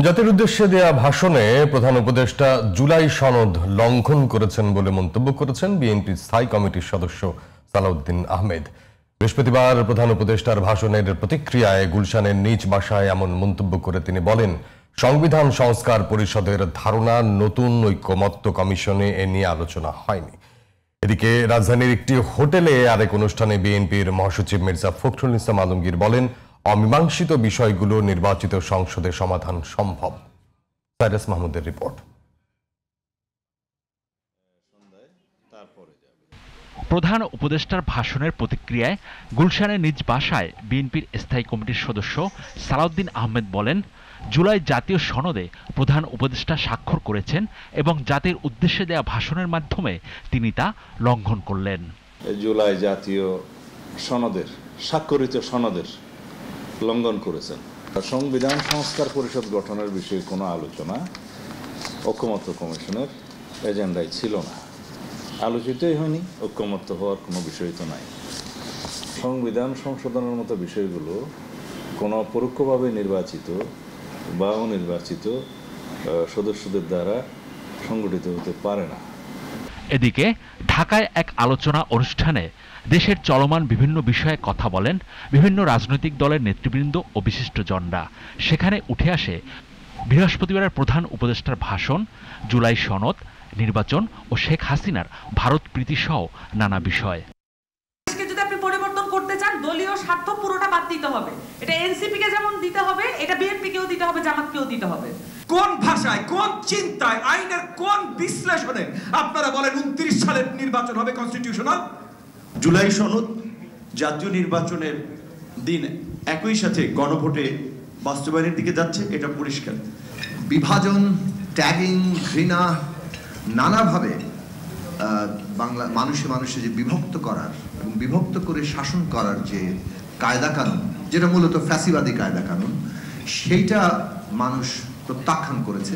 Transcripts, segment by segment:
জাতির উদ্দেশ্যে দেয়া ভাষণে প্রধান উপদেষ্টা জুলাই সনদ লঙ্ঘন করেছেন বলে মন্তব্য করেছেন বিএনপি স্থায়ী কমিটির সদস্য সালাউদ্দিন আহমেদ। বৃহস্পতিবার প্রধান উপদেষ্টার ভাষণের প্রতিক্রিয়ায় গুলশানের নিজ বাসায় এমন মন্তব্য করে তিনি বলেন, সংবিধান সংস্কার পরিষদের ধারণা নতুন ঐকমত্য কমিশনে এ নিয়ে আলোচনা হয়নি। এদিকে রাজধানীর একটি হোটেলে আরেক অনুষ্ঠানে বিএনপির মহাসচিব মির্জা ফখরুল ইসলাম আলমগীর বলেন, অমীমাংসিত বিষয়গুলো নির্বাচিত সংসদে সমাধান সম্ভব। সাইরাস মাহমুদের রিপোর্ট। প্রধান উপদেষ্টার ভাষণের প্রতিক্রিয়ায় গুলশানের নিজ বাসায় বিএনপির স্থায়ী কমিটির সদস্য সালাউদ্দিন আহমেদ বলেন, জুলাই জাতীয় সনদে প্রধান উপদেষ্টা স্বাক্ষর করেছেন এবং জাতির উদ্দেশ্যে দেয়া ভাষণের মাধ্যমে তিনি তা লঙ্ঘন করলেন। জুলাই জাতীয় সনদের স্বাক্ষরিত সনদের লঙ্ঘন করেছেন। সংবিধান সংস্কার পরিষদ গঠনের বিষয়ে কোনো আলোচনা ঐকমত্য কমিশনের এজেন্ডায় ছিল না, আলোচিতই হয়নি, ঐকমত্য হওয়ার কোনো বিষয় তো নাই। সংবিধান সংশোধনের মতো বিষয়গুলো কোনো পরোক্ষভাবে নির্বাচিত বা অনির্বাচিত সদস্যদের দ্বারা সংগঠিত হতে পারে না। এদিকে ঢাকায় এক আলোচনা অনুষ্ঠানে দেশের চলমান বিভিন্ন বিষয়ে কথা বলেন বিভিন্ন রাজনৈতিক দলের নেতৃবৃন্দ ও বিশিষ্টজনরা। সেখানে উঠে আসে বৃহস্পতিবারের প্রধান উপদেষ্টার ভাষণ, জুলাই সনদ, নির্বাচন ও শেখ হাসিনার ভারত প্রীতি সহ নানা বিষয়। যদি আপনি পরিবর্তন করতে চান, দলীয় স্বার্থ পুরোটা বাদ দিতে হবে। এটা এনসিপি কে যেমন দিতে হবে, এটা বিএনপি কেও দিতে হবে, জামাতকেও দিতে হবে। কোন ভাষায়, কোন চিন্তায়, আইনের কোন বিশ্লেষণে আপনারা বলেন 29 সালের নির্বাচন হবে কনস্টিটিউশনাল? জুলাই সনদ জাতীয় নির্বাচনের দিন একই সাথে গণভোটে বাস্তবায়নের দিকে যাচ্ছে, এটা পরিষ্কার। বিভাজন, ট্যাগিং, ঘৃণা, নানাভাবে বাংলা মানুষে যে বিভক্ত করার এবং বিভক্ত করে শাসন করার যে কায়দা কানুন, যেটা মূলত ফ্যাসিবাদী কায়দা কানুন, সেইটা মানুষ প্রত্যাখ্যান করেছে।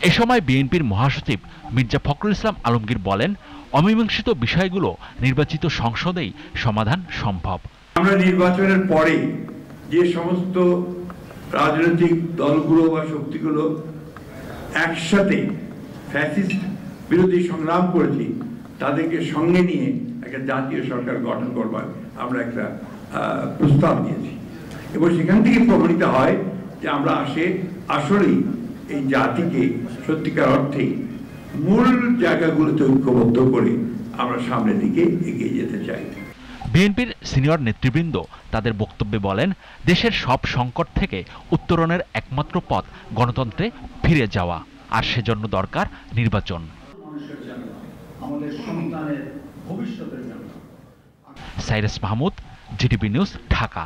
এ সময় বিএনপির মহাসচিব মির্জা ফখরুল ইসলাম আলমগীর বলেন, অমীমাংসিত বিষয়গুলো নির্বাচিত সংসদেই সমাধান সম্ভব। আমরা নির্বাচনের পরে যে সমস্ত রাজনৈতিক দলগুলো বা শক্তিগুলো একসাথে ফ্যাসিস্ট বিরোধী সংগ্রাম করেছি, তাদেরকে সঙ্গে নিয়ে একটা জাতীয় সরকার গঠন করবার আমরা একটা প্রস্তাব দিয়েছি এবং সেখান থেকে প্রমাণিত হয় যে আমরা আসলেই এই জাতিকে সত্যিকার অর্থে মূল জায়গাগুলোতে ঐক্যবদ্ধ করে আমরা সামনের দিকে এগিয়ে যেতে চাই। বিএনপির সিনিয়র নেতৃবৃন্দ তাদের বক্তব্যে বলেন, দেশের সব সংকট থেকে উত্তরণের একমাত্র পথ গণতন্ত্রে ফিরে যাওয়া, আর সেজন্য দরকার নির্বাচন। Cyrus Mahmud, GTV news, Dhaka.